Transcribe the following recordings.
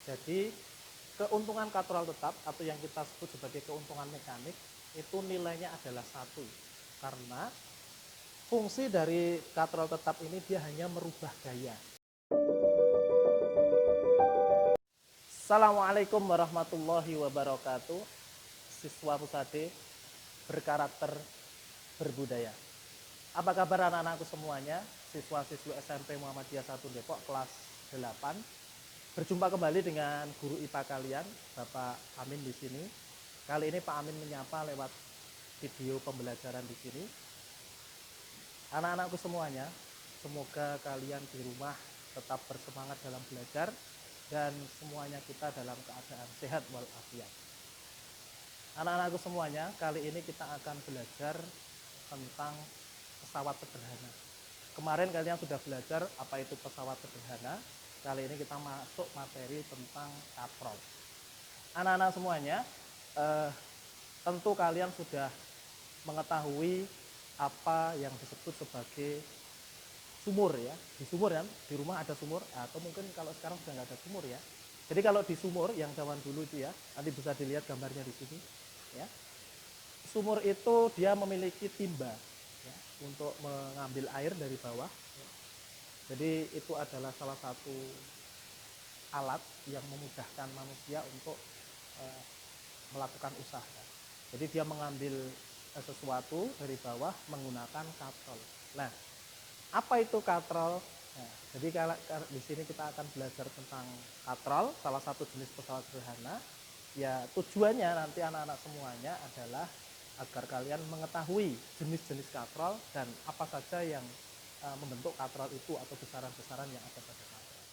Jadi keuntungan katrol tetap atau yang kita sebut sebagai keuntungan mekanik itu nilainya adalah 1. Karena fungsi dari katrol tetap ini dia hanya merubah gaya. Assalamualaikum warahmatullahi wabarakatuh. Siswa Pusade berkarakter berbudaya. Apa kabar anak-anakku semuanya? Siswa-siswi SMP Muhammadiyah 1 Depok kelas 8. Berjumpa kembali dengan guru IPA kalian, Bapak Amin di sini. Kali ini Pak Amin menyapa lewat video pembelajaran di sini. Anak-anakku semuanya, semoga kalian di rumah tetap bersemangat dalam belajar dan semuanya kita dalam keadaan sehat walafiat. Anak-anakku semuanya, kali ini kita akan belajar tentang pesawat sederhana. Kemarin kalian sudah belajar apa itu pesawat sederhana. Kali ini kita masuk materi tentang katrol. Anak-anak semuanya, tentu kalian sudah mengetahui apa yang disebut sebagai sumur ya. Di sumur kan, di rumah ada sumur, atau mungkin kalau sekarang sudah nggak ada sumur ya. Jadi kalau di sumur yang zaman dulu itu ya, nanti bisa dilihat gambarnya di sini ya. Sumur itu dia memiliki timba ya, untuk mengambil air dari bawah. Jadi itu adalah salah satu alat yang memudahkan manusia untuk melakukan usaha. Jadi dia mengambil sesuatu dari bawah menggunakan katrol. Nah, apa itu katrol? Nah, jadi kalau di sini kita akan belajar tentang katrol, salah satu jenis pesawat sederhana. Ya tujuannya nanti anak-anak semuanya adalah agar kalian mengetahui jenis-jenis katrol dan apa saja yang membentuk katrol itu atau besaran-besaran yang ada pada katrol.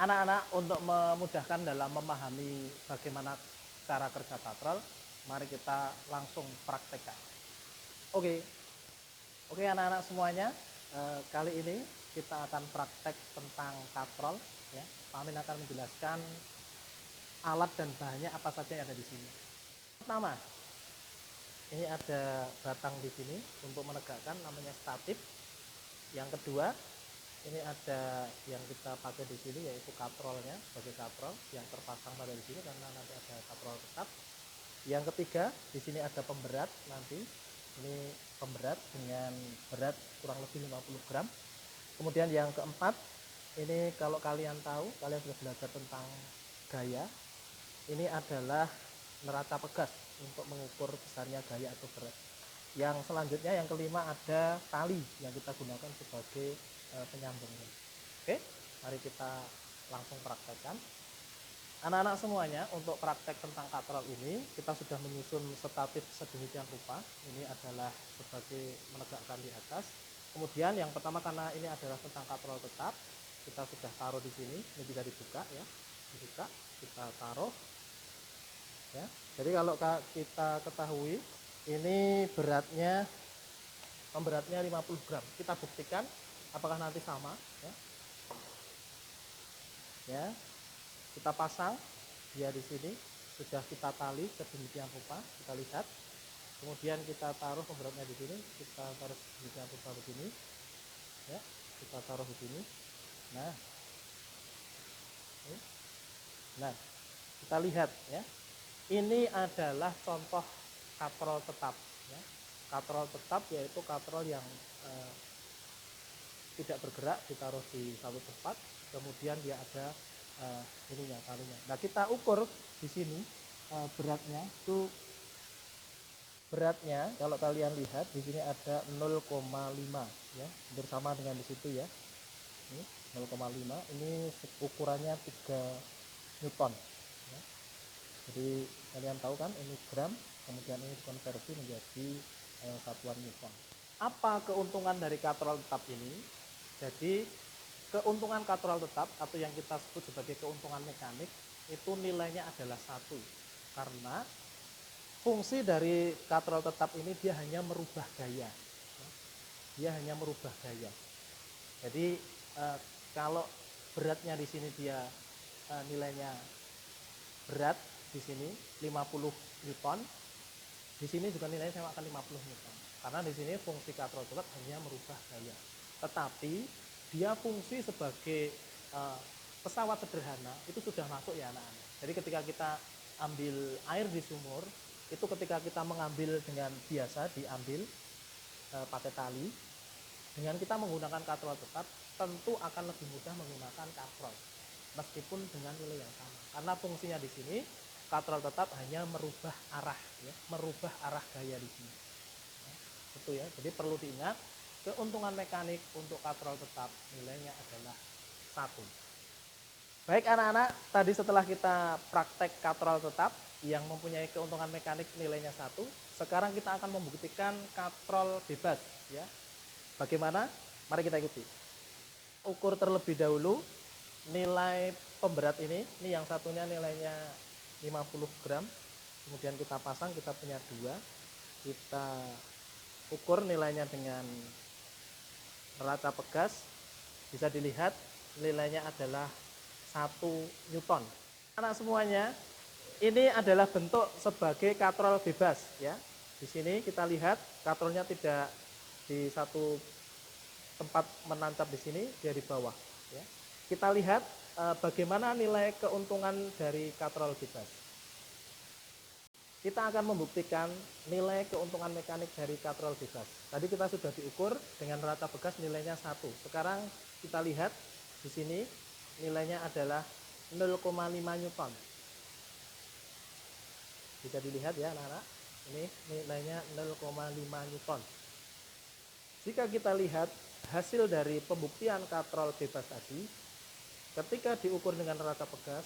Anak-anak, untuk memudahkan dalam memahami bagaimana cara kerja katrol, mari kita langsung praktekkan. Oke anak-anak semuanya, kali ini kita akan praktek tentang katrol. Ya, Pak Amin akan menjelaskan alat dan bahannya apa saja yang ada di sini. Pertama, ini ada batang di sini untuk menegakkan, namanya statif. Yang kedua, ini ada yang kita pakai di sini yaitu katrolnya, sebagai katrol yang terpasang pada di sini karena nanti ada katrol tetap. Yang ketiga, di sini ada pemberat nanti. Ini pemberat dengan berat kurang lebih 50 gram. Kemudian yang keempat, ini kalau kalian tahu, kalian sudah belajar tentang gaya. Ini adalah neraca pegas untuk mengukur besarnya gaya atau berat. Yang selanjutnya, yang kelima, ada tali yang kita gunakan sebagai penyambungnya. Oke, mari kita langsung praktekkan. Anak-anak semuanya, untuk praktek tentang katrol ini kita sudah menyusun statif sedemikian rupa. Ini adalah sebagai menegakkan di atas. Kemudian yang pertama, karena ini adalah tentang katrol tetap, kita sudah taruh di sini. Ini bisa dibuka ya, dibuka, kita taruh ya. Jadi kalau kita ketahui ini pemberatnya 50 gram. Kita buktikan apakah nanti sama ya. Ya. Kita pasang dia di sini, sudah kita tali sedemikian rupa, kita lihat. Kemudian kita taruh pemberatnya di sini, kita taruh sedemikian rupa begini. Ya, kita taruh di sini. Nah, kita lihat ya. Ini adalah contoh katrol tetap ya. Katrol tetap yaitu katrol yang tidak bergerak, ditaruh di satu tempat, kemudian dia ada ininya, talinya. Nah, kita ukur di sini beratnya itu, kalau kalian lihat di sini ada 0,5 ya, bersama dengan di situ ya. Ini 0,5, ini ukurannya 3 Newton ya. Jadi kalian tahu kan, ini gram, kemudian ini dikonversi menjadi satuan Newton. Apa keuntungan dari katrol tetap ini? Jadi keuntungan katrol tetap atau yang kita sebut sebagai keuntungan mekanik itu nilainya adalah 1. Karena fungsi dari katrol tetap ini dia hanya merubah gaya. Dia hanya merubah gaya. Jadi kalau beratnya di sini dia nilainya berat di sini 50 Newton, di sini juga nilainya sama akan 50 Newton. Karena di sini fungsi katrol tetap hanya merubah gaya. Tetapi dia fungsi sebagai pesawat sederhana itu sudah masuk ya anak-anak. Jadi ketika kita ambil air di sumur, itu ketika kita mengambil dengan biasa diambil pakai tali, dengan kita menggunakan katrol tetap tentu akan lebih mudah menggunakan katrol meskipun dengan nilai yang sama. Karena fungsinya di sini katrol tetap hanya merubah arah ya, merubah arah gaya di sini. Itu ya. Jadi perlu diingat, keuntungan mekanik untuk katrol tetap nilainya adalah 1. Baik anak-anak, tadi setelah kita praktek katrol tetap yang mempunyai keuntungan mekanik nilainya 1, sekarang kita akan membuktikan katrol bebas ya. Bagaimana? Mari kita ikuti. Ukur terlebih dahulu nilai pemberat ini yang satunya nilainya 50 gram. Kemudian kita pasang, kita punya 2. Kita ukur nilainya dengan neraca pegas. Bisa dilihat nilainya adalah 1 Newton. Anak semuanya, ini adalah bentuk sebagai katrol bebas ya. Di sini kita lihat katrolnya tidak di satu tempat menancap di sini, dia di bawah ya. Kita lihat bagaimana nilai keuntungan dari katrol bebas. Kita akan membuktikan nilai keuntungan mekanik dari katrol bebas. Tadi kita sudah diukur dengan neraca pegas nilainya 1. Sekarang kita lihat di sini nilainya adalah 0,5 Newton. Bisa dilihat ya anak-anak, ini nilainya 0,5 Newton. Jika kita lihat hasil dari pembuktian katrol bebas tadi, ketika diukur dengan neraca pegas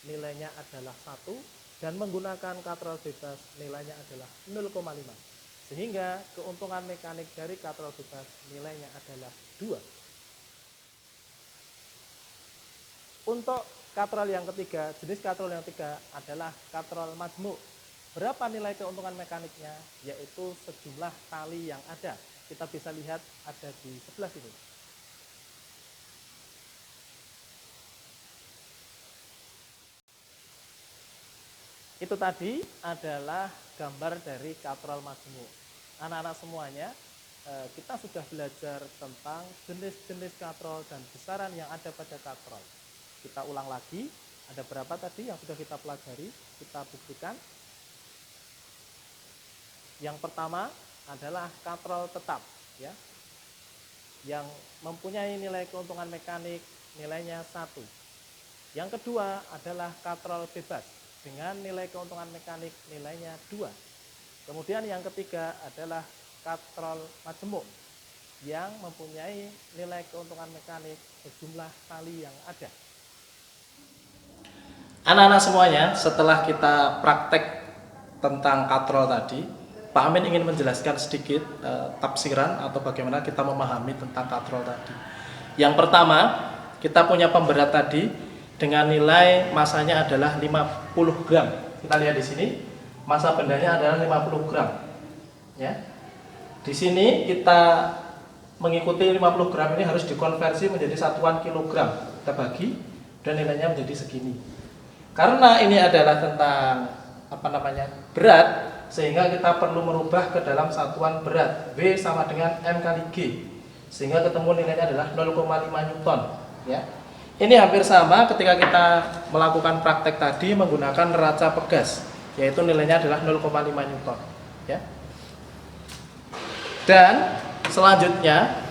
nilainya adalah 1 dan menggunakan katrol bebas nilainya adalah 0,5. Sehingga keuntungan mekanik dari katrol bebas nilainya adalah 2. Untuk katrol yang ketiga, jenis katrol yang ketiga adalah katrol majmuk. Berapa nilai keuntungan mekaniknya? Yaitu sejumlah tali yang ada. Kita bisa lihat ada di sebelah sini. Itu tadi adalah gambar dari katrol majmuk. Anak-anak semuanya, kita sudah belajar tentang jenis-jenis katrol dan besaran yang ada pada katrol. Kita ulang lagi, ada berapa tadi yang sudah kita pelajari, kita buktikan. Yang pertama adalah katrol tetap ya, yang mempunyai nilai keuntungan mekanik nilainya 1. Yang kedua adalah katrol bebas dengan nilai keuntungan mekanik nilainya 2. Kemudian yang ketiga adalah katrol majemuk yang mempunyai nilai keuntungan mekanik sejumlah tali yang ada. Anak-anak semuanya, setelah kita praktek tentang katrol tadi, Pak Amin ingin menjelaskan sedikit tafsiran atau bagaimana kita memahami tentang katrol tadi. Yang pertama, kita punya pemberat tadi dengan nilai masanya adalah 50 gram. Kita lihat di sini, massa bendanya adalah 50 gram. Ya. Di sini kita mengikuti 50 gram ini harus dikonversi menjadi satuan kilogram. Kita bagi dan nilainya menjadi segini. Karena ini adalah tentang berat, sehingga kita perlu merubah ke dalam satuan berat. V sama dengan M kali G, sehingga ketemu nilainya adalah 0,5 Newton ya. Ini hampir sama ketika kita melakukan praktek tadi menggunakan neraca pegas, yaitu nilainya adalah 0,5 Newton ya. Dan selanjutnya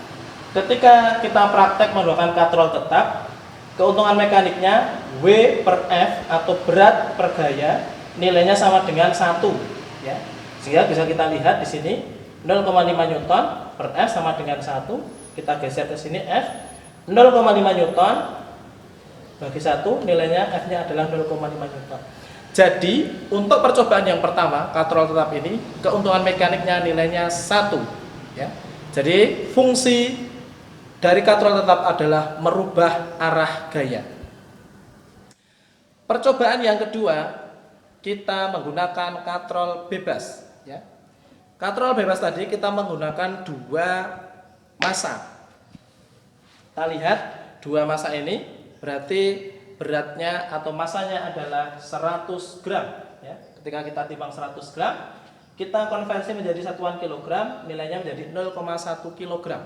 ketika kita praktek menggunakan katrol tetap, keuntungan mekaniknya W per F atau berat per gaya nilainya sama dengan 1 ya. Sehingga bisa kita lihat di sini 0,5 Newton per F sama dengan 1. Kita geser ke sini F 0,5 Newton bagi 1 nilainya F-nya adalah 0,5 Newton. Jadi untuk percobaan yang pertama katrol tetap ini keuntungan mekaniknya nilainya 1 ya. Jadi fungsi dari katrol tetap adalah merubah arah gaya. Percobaan yang kedua, kita menggunakan katrol bebas ya. Katrol bebas tadi kita menggunakan 2 massa. Kita lihat 2 massa ini berarti beratnya atau massanya adalah 100 gram ya. Ketika kita timbang 100 gram, kita konversi menjadi satuan kilogram, nilainya menjadi 0,1 kilogram.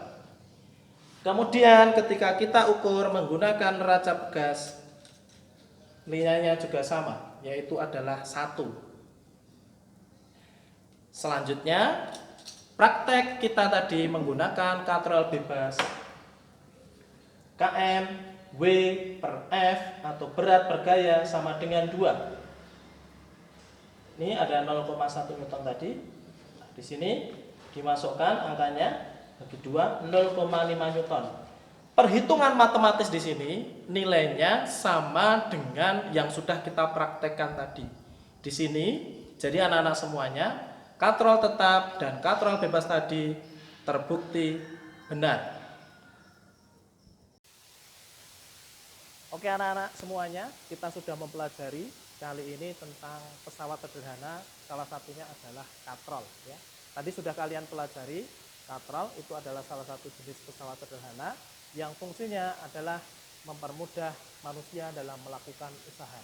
Kemudian ketika kita ukur menggunakan neraca pegas, nilainya juga sama, yaitu adalah 1. Selanjutnya, praktek kita tadi menggunakan katrol bebas KM W per F atau berat per gaya sama dengan 2. Ini ada 0,1 Newton tadi. Nah, di sini dimasukkan angkanya bagi 2, 0,5 Newton. Perhitungan matematis di sini nilainya sama dengan yang sudah kita praktekkan tadi. Di sini, jadi anak-anak semuanya, katrol tetap dan katrol bebas tadi terbukti benar. Oke anak-anak semuanya, kita sudah mempelajari kali ini tentang pesawat sederhana, salah satunya adalah katrol ya. Tadi sudah kalian pelajari, katrol itu adalah salah satu jenis pesawat sederhana yang fungsinya adalah mempermudah manusia dalam melakukan usaha.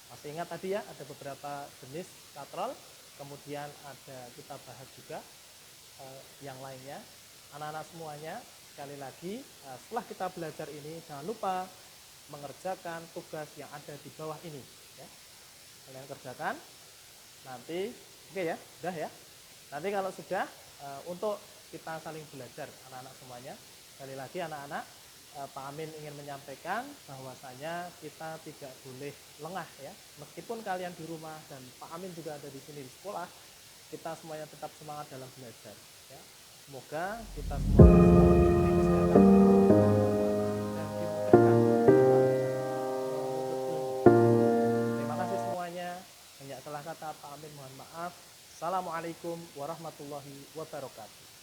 Masih ingat tadi ya, ada beberapa jenis katrol, kemudian ada kita bahas juga yang lainnya. Anak-anak semuanya, sekali lagi setelah kita belajar ini jangan lupa mengerjakan tugas yang ada di bawah ini ya. Kalian kerjakan nanti, oke ya, sudah ya. Nanti kalau sudah, untuk kita saling belajar anak-anak semuanya. Sekali lagi anak-anak, Pak Amin ingin menyampaikan bahwasanya kita tidak boleh lengah ya. Meskipun kalian di rumah dan Pak Amin juga ada di sini di sekolah, kita semuanya tetap semangat dalam belajar ya. Semoga kita semua selalu diberi kesehatan dan dimudahkan menuntut ilmu. Terima kasih semuanya. Banyak salah kata Pak Amin, mohon maaf. Assalamualaikum warahmatullahi wabarakatuh.